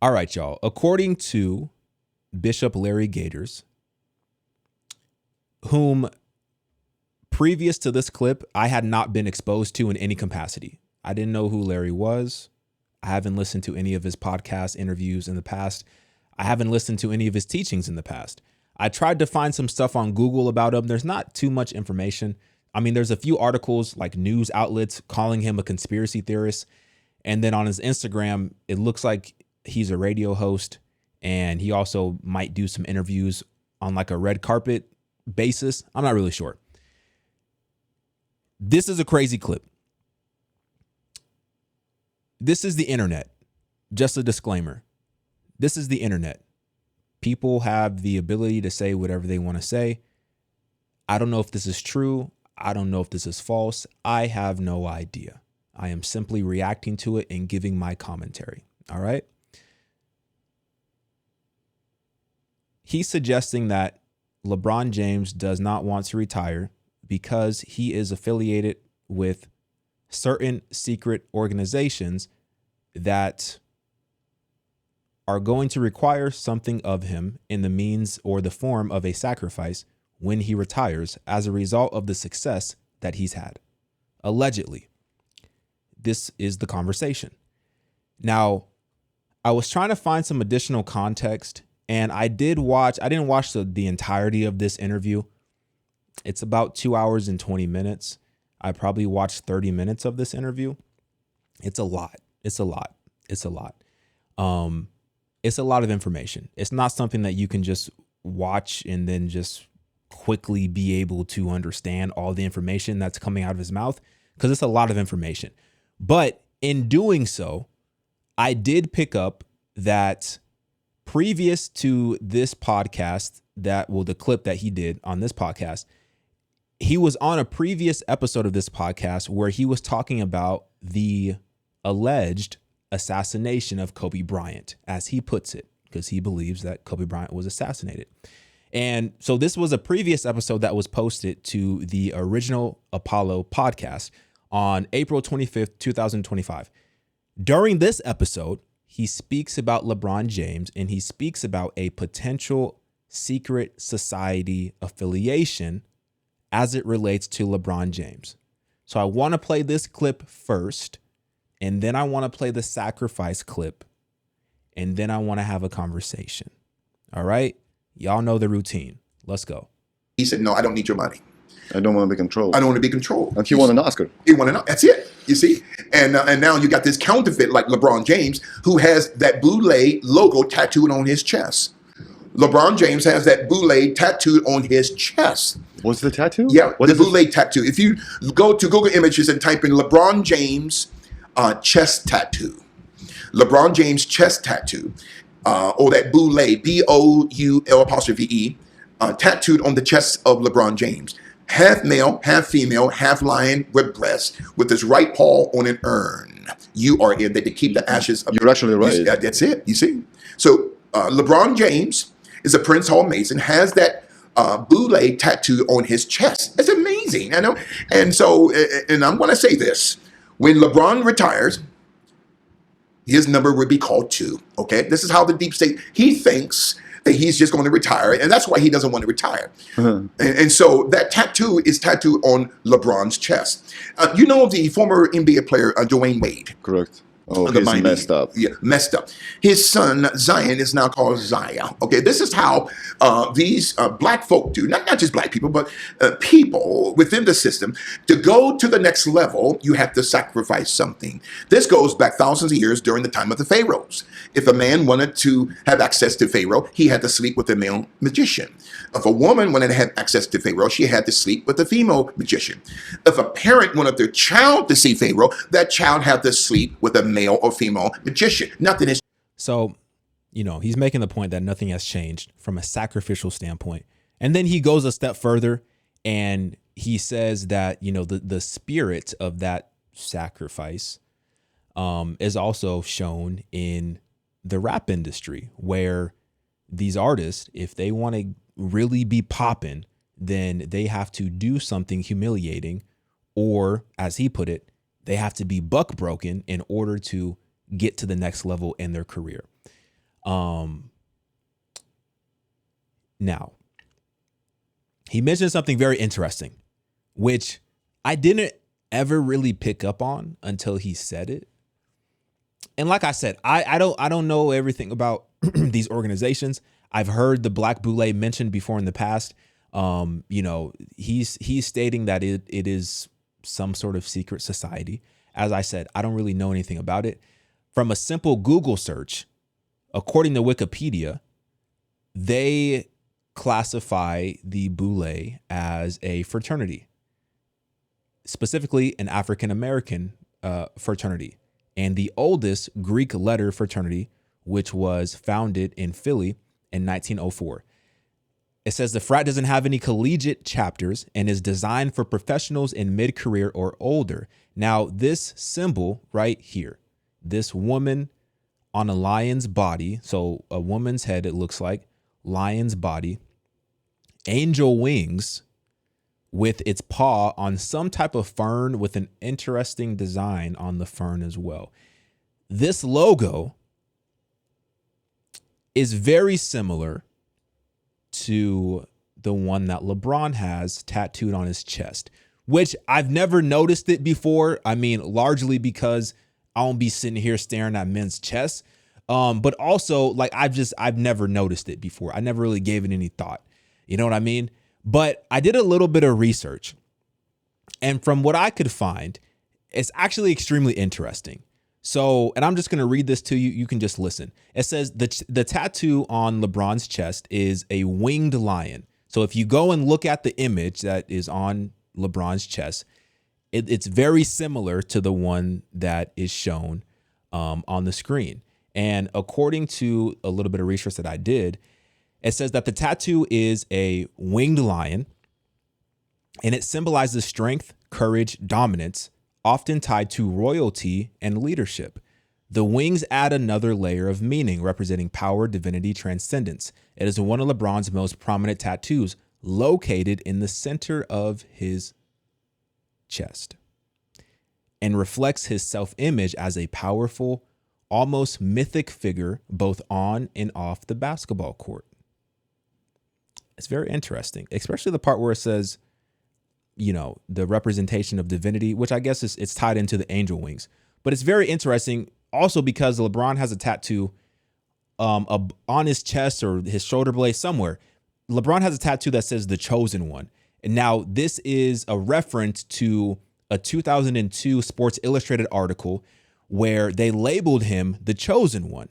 All right, y'all. According to Bishop Larry Gators, whom previous to this clip, I had not been exposed to in any capacity. I didn't know who Larry was. I haven't listened to any of his podcast interviews in the past. I haven't listened to any of his teachings in the past. I tried to find some stuff on Google about him. There's not too much information. I mean, there's a few articles like news outlets calling him a conspiracy theorist. And then on his Instagram, it looks like he's a radio host, and he also might do some interviews on like a red carpet basis. I'm not really sure. This is a crazy clip. This is the internet. Just a disclaimer. This is the internet. People have the ability to say whatever they want to say. I don't know if this is true. I don't know if this is false. I have no idea. I am simply reacting to it and giving my commentary. All right. He's suggesting that LeBron James does not want to retire because he is affiliated with certain secret organizations that are going to require something of him in the means or the form of a sacrifice when he retires as a result of the success that he's had. Allegedly. This is the conversation. Now, I was trying to find some additional context, and I didn't watch the entirety of this interview. It's about 2 hours and 20 minutes. I probably watched 30 minutes of this interview. It's a lot. It's a lot. It's a lot. It's a lot of information. It's not something that you can just watch and then just quickly be able to understand all the information that's coming out of his mouth, because it's a lot of information. But in doing so, I did pick up that previous to this podcast, the clip that he did on this podcast, he was on a previous episode of this podcast where he was talking about the alleged assassination of Kobe Bryant, as he puts it, because he believes that Kobe Bryant was assassinated. And so this was a previous episode that was posted to the original Apollo podcast on April 25th, 2025. During this episode, he speaks about LeBron James, and he speaks about a potential secret society affiliation as it relates to LeBron James. So I want to play this clip first, and then I want to play the sacrifice clip, and then I want to have a conversation. All right? Y'all know the routine. Let's go. He said, no, I don't need your money. I don't want to be controlled. I don't want to be controlled. And he won an Oscar. He won an Oscar. That's it. You see? And now you got this counterfeit like LeBron James, who has that Boule logo tattooed on his chest. LeBron James has that Boule tattooed on his chest. What's the tattoo? Yeah, the Boule tattoo. If you go to Google Images and type in LeBron James chest tattoo, LeBron James chest tattoo, or that Boule, B-O-U-L'-E, tattooed on the chest of LeBron James. Half male, half female, half lion with breasts, with his right paw on an urn. You are in that to keep the ashes of. You're actually right. That's it. You see? So LeBron James is a Prince Hall Mason, has that Boule tattooed on his chest. It's amazing, I know. And so, and I'm going to say this: when LeBron retires, his number would be called 2. Okay, this is how the deep state. He thinks that he's just going to retire, and that's why he doesn't want to retire. And so that tattoo is tattooed on LeBron's chest. You know the former NBA player Dwayne Wade. Correct. Oh, he's messed up. Yeah, messed up. His son, Zion, is now called Zaya. Okay, this is how these black folk do, not just black people, but people within the system. To go to the next level, you have to sacrifice something. This goes back thousands of years during the time of the pharaohs. If a man wanted to have access to Pharaoh, he had to sleep with a male magician. If a woman wanted to have access to Pharaoh, she had to sleep with a female magician. If a parent wanted their child to see Pharaoh, that child had to sleep with a male or female magician. Nothing is. So, he's making the point that nothing has changed from a sacrificial standpoint. And then he goes a step further and he says that, the spirit of that sacrifice is also shown in the rap industry, where these artists, if they want to really be popping, then they have to do something humiliating, or as he put it, they have to be buck broken in order to get to the next level in their career. Now, he mentioned something very interesting, which I didn't ever really pick up on until he said it. And like I said, I don't know everything about these organizations. I've heard the Black Boule mentioned before in the past. He's stating that it is some sort of secret society. As I said, I don't really know anything about it. From a simple Google search, according to Wikipedia, they classify the Boule as a fraternity, specifically an African-American fraternity, and the oldest Greek letter fraternity, which was founded in Philly in 1904. It says the frat doesn't have any collegiate chapters and is designed for professionals in mid-career or older. Now, this symbol right here, this woman on a lion's body, so a woman's head, it looks like, lion's body, angel wings with its paw on some type of fern with an interesting design on the fern as well. This logo is very similar to the one that LeBron has tattooed on his chest, which I've never noticed it before. I mean, largely because I won't be sitting here staring at men's chests. But also, like, I've never noticed it before. I never really gave it any thought. You know what I mean? But I did a little bit of research, and from what I could find, it's actually extremely interesting. So, and I'm just going to read this to you. You can just listen. It says the tattoo on LeBron's chest is a winged lion. So if you go and look at the image that is on LeBron's chest, it's very similar to the one that is shown on the screen. And according to a little bit of research that I did, it says that the tattoo is a winged lion, and it symbolizes strength, courage, dominance, often tied to royalty and leadership. The wings add another layer of meaning, representing power, divinity, transcendence. It is one of LeBron's most prominent tattoos, located in the center of his chest, and reflects his self-image as a powerful, almost mythic figure, both on and off the basketball court. It's very interesting, especially the part where it says, you know, the representation of divinity, which I guess it's tied into the angel wings. But it's very interesting also because LeBron has a tattoo on his chest or his shoulder blade somewhere. LeBron has a tattoo that says the chosen one. And now this is a reference to a 2002 Sports Illustrated article where they labeled him the chosen one.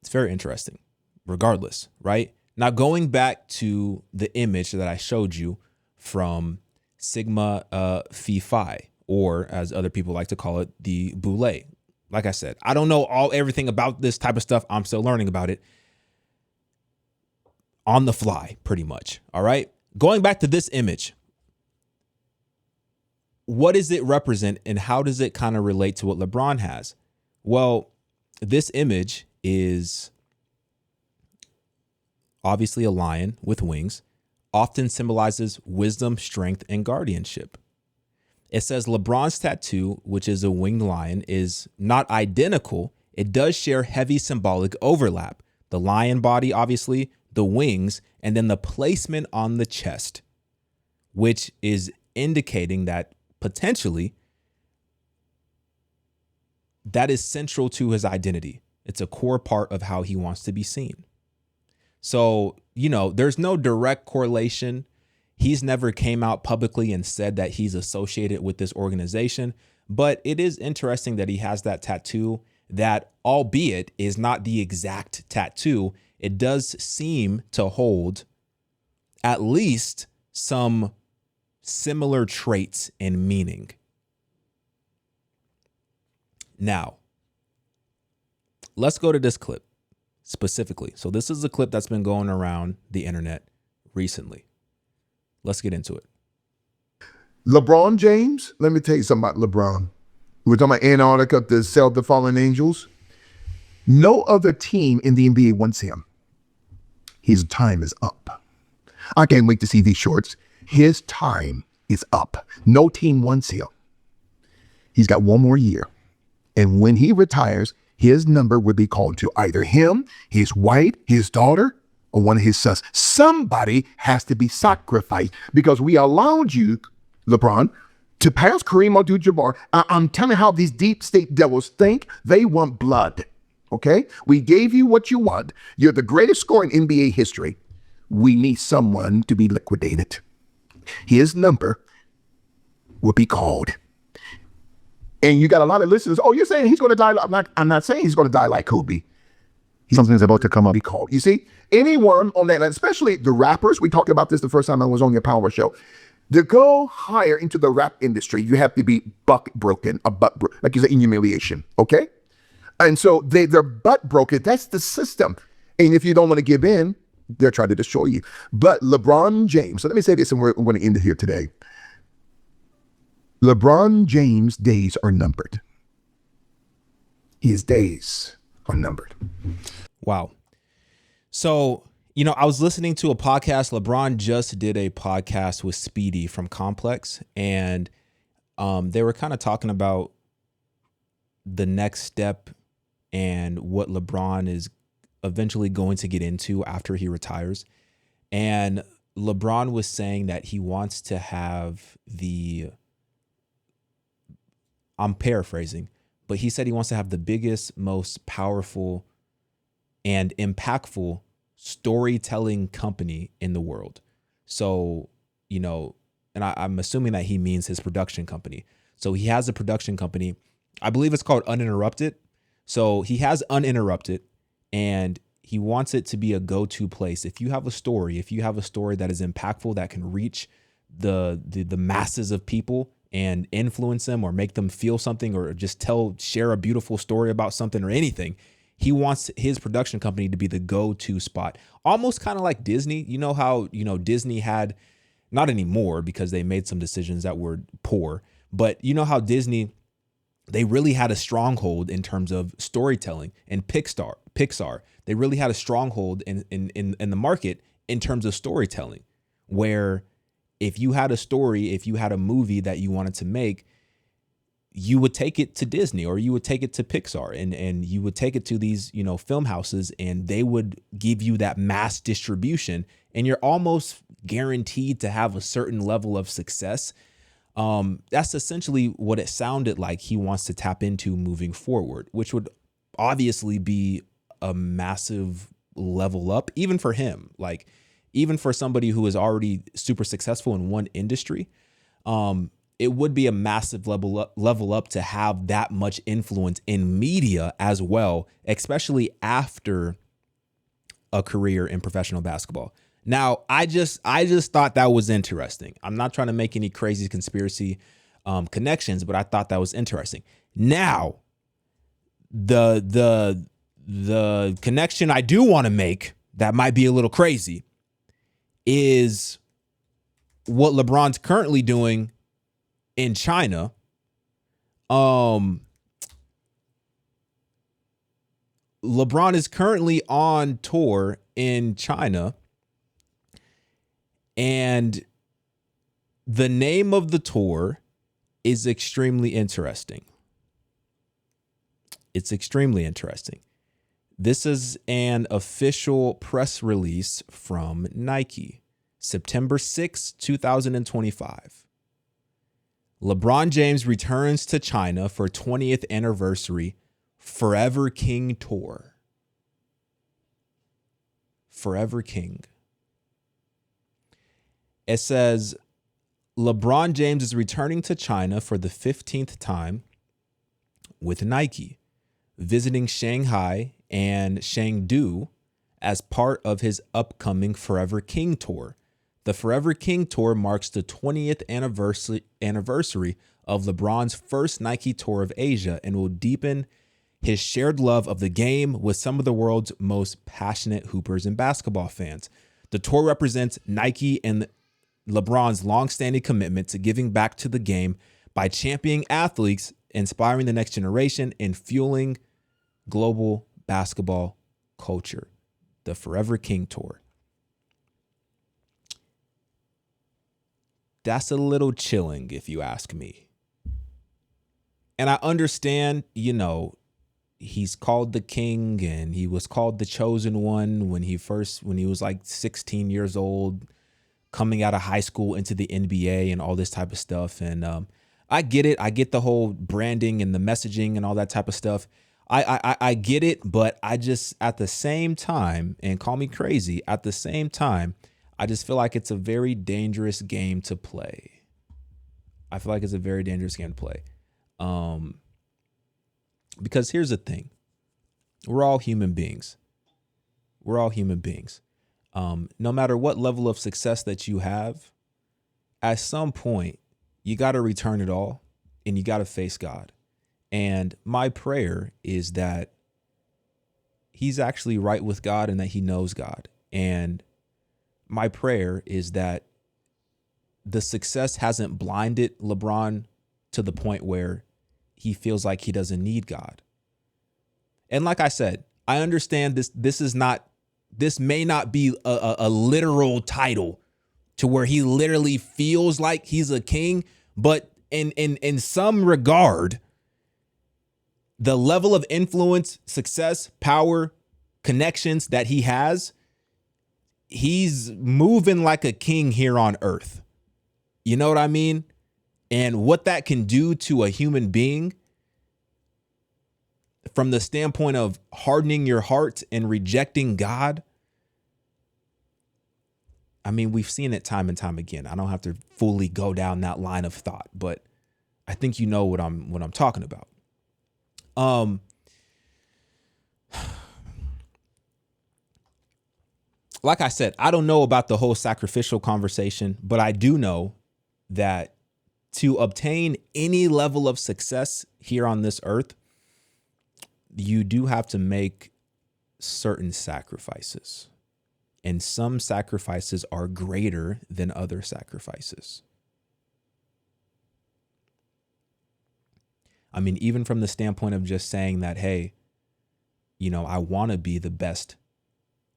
It's very interesting, regardless, right? Now, going back to the image that I showed you from Sigma Phi Phi, or as other people like to call it, the Boule. Like I said, I don't know everything about this type of stuff. I'm still learning about it on the fly, pretty much. All right. Going back to this image, what does it represent and how does it kind of relate to what LeBron has? Well, this image is obviously a lion with wings, often symbolizes wisdom, strength, and guardianship. It says LeBron's tattoo, which is a winged lion, is not identical. It does share heavy symbolic overlap. The lion body, obviously, the wings, and then the placement on the chest, which is indicating that potentially that is central to his identity. It's a core part of how he wants to be seen. So, you know, there's no direct correlation. He's never came out publicly and said that he's associated with this organization, but it is interesting that he has that tattoo that, albeit is not the exact tattoo, it does seem to hold at least some similar traits and meaning. Now, let's go to this clip specifically. So this is a clip that's been going around the internet recently. Let's get into it. LeBron James, let me tell you something about LeBron. We're talking about Antarctica, the Cell of the Fallen Angels. No other team in the NBA wants him. His time is up. I can't wait to see these shorts. His time is up. No team wants him. He's got one more year. And when he retires, his number would be called to either him, his wife, his daughter, or one of his sons. Somebody has to be sacrificed because we allowed you, LeBron, to pass Kareem Abdul-Jabbar. I'm telling you how these deep state devils think. They want blood. Okay? We gave you what you want. You're the greatest scorer in NBA history. We need someone to be liquidated. His number will be called. And you got a lot of listeners. Oh, you're saying he's going to die? I'm not saying he's going to die like Kobe. Something's about to come up. Be called. You see, anyone on that, especially the rappers. We talked about this the first time I was on your power show. To go higher into the rap industry, you have to be butt broken, like you said, in humiliation. Okay, and so they're butt broken. That's the system. And if you don't want to give in, they're trying to destroy you. But LeBron James. So let me say this, and we're going to end it here today. LeBron James' days are numbered. His days are numbered. Wow. So, I was listening to a podcast. LeBron just did a podcast with Speedy from Complex, and they were kind of talking about the next step and what LeBron is eventually going to get into after he retires. And LeBron was saying that he wants to have I'm paraphrasing, but he said he wants to have the biggest, most powerful and impactful storytelling company in the world. So, and I'm assuming that he means his production company. So he has a production company. I believe it's called Uninterrupted. So he has Uninterrupted, and he wants it to be a go-to place. If you have a story that is impactful, that can reach the masses of people and influence them or make them feel something or just share a beautiful story about something or anything, he wants his production company to be the go-to spot. Almost kind of like Disney. You know how, Disney had, not anymore because they made some decisions that were poor, but you know how Disney, they really had a stronghold in terms of storytelling, and Pixar, they really had a stronghold in the market in terms of storytelling, where if you had a story, if you had a movie that you wanted to make, you would take it to Disney or you would take it to Pixar and you would take it to these, film houses, and they would give you that mass distribution, and you're almost guaranteed to have a certain level of success. That's essentially what it sounded like he wants to tap into moving forward, which would obviously be a massive level up, even for him, like even for somebody who is already super successful in one industry. It would be a massive level up to have that much influence in media as well, especially after a career in professional basketball. Now, I just thought that was interesting. I'm not trying to make any crazy conspiracy connections, but I thought that was interesting. Now, the connection I do want to make that might be a little crazy is what LeBron's currently doing in China. LeBron is currently on tour in China, and the name of the tour is extremely interesting. It's extremely interesting. This is an official press release from Nike, September 6, 2025. LeBron James returns to China for 20th anniversary Forever King Tour. Forever King. It says LeBron James is returning to China for the 15th time with Nike, visiting Shanghai and Chengdu as part of his upcoming Forever King Tour. The Forever King Tour marks the 20th anniversary of LeBron's first Nike tour of Asia and will deepen his shared love of the game with some of the world's most passionate hoopers and basketball fans. The tour represents Nike and LeBron's longstanding commitment to giving back to the game by championing athletes, inspiring the next generation, and fueling global basketball culture. The Forever King Tour. That's a little chilling, if you ask me. And I understand, you know, he's called the king and he was called the chosen one when he was like 16 years old, coming out of high school into the NBA and all this type of stuff. And I get it. I get the whole branding and the messaging and all that type of stuff. I get it, but I just, at the same time, and call me crazy, at the same time, I just feel like it's a very dangerous game to play. I feel like it's a very dangerous game to play. Because here's the thing. We're all human beings. We're all human beings. No matter what level of success that you have, at some point, you got to return it all and you got to face God. And my prayer is that he's actually right with God and that he knows God. And my prayer is that the success hasn't blinded LeBron to the point where he feels like he doesn't need God. And like I said, I understand this may not be a literal title to where he literally feels like he's a king, but in some regard, the level of influence, success, power, connections that he has, he's moving like a king here on earth. You know what I mean? And what that can do to a human being from the standpoint of hardening your heart and rejecting God. I mean, we've seen it time and time again. I don't have to fully go down that line of thought, but I think you know what I'm talking about. Like I said, I don't know about the whole sacrificial conversation, but I do know that to obtain any level of success here on this earth, you do have to make certain sacrifices. And some sacrifices are greater than other sacrifices. I mean, even from the standpoint of just saying that, hey, you know, I want to be the best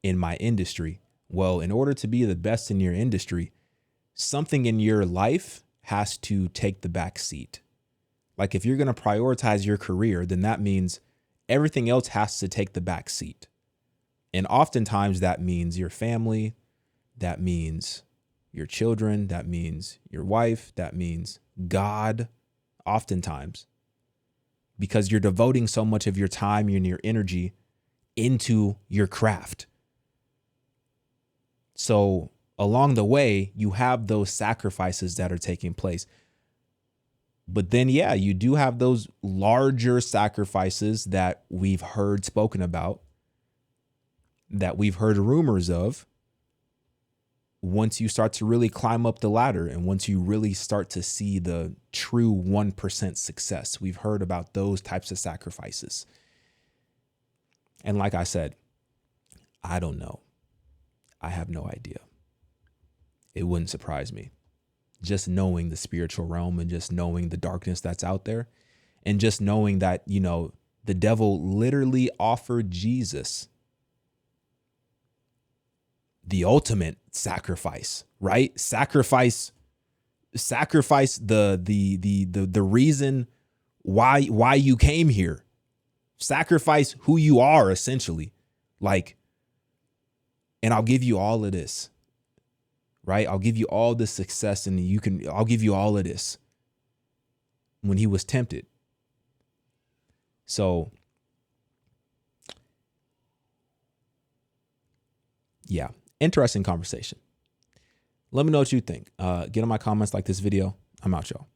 in my industry. Well, in order to be the best in your industry, something in your life has to take the back seat. Like if you're going to prioritize your career, then that means everything else has to take the back seat. And oftentimes that means your family, that means your children, that means your wife, that means God, oftentimes, because you're devoting so much of your time and your energy into your craft. So along the way, you have those sacrifices that are taking place. But then, yeah, you do have those larger sacrifices that we've heard spoken about, that we've heard rumors of, once you start to really climb up the ladder and once you really start to see the true 1% success. We've heard about those types of sacrifices. And like I said, I don't know. I have no idea. It wouldn't surprise me. Just knowing the spiritual realm and just knowing the darkness that's out there and just knowing that, you know, the devil literally offered Jesus the ultimate sacrifice, right? Sacrifice the reason why you came here. Sacrifice who you are, essentially. Like, and I'll give you all of this, right? I'll give you all this success and I'll give you all of this when he was tempted. So, yeah, interesting conversation. Let me know what you think. Get in my comments, like this video. I'm out, y'all.